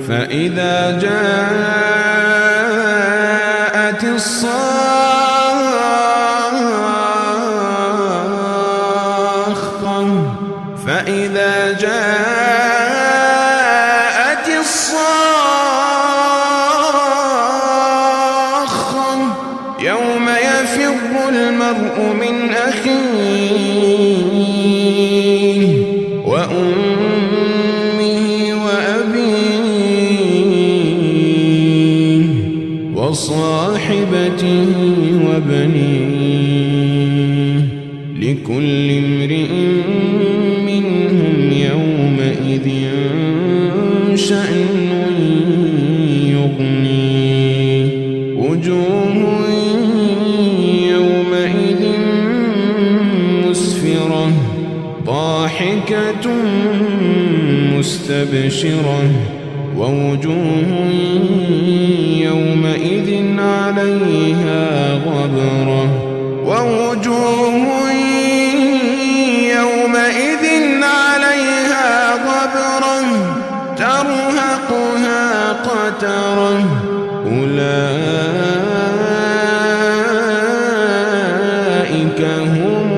فإذا جاءت الصاخة يوم يفر المرء من أخيه وأمه وأبيه وصاحبته وبنيه لكل امرئ منهم يومئذ شأن يغنيه وجوه يومئذ مسفرة ضاحكة مستبشرة ووجوه يومئذ عليها غبرة ترهقها قترة أولئك هم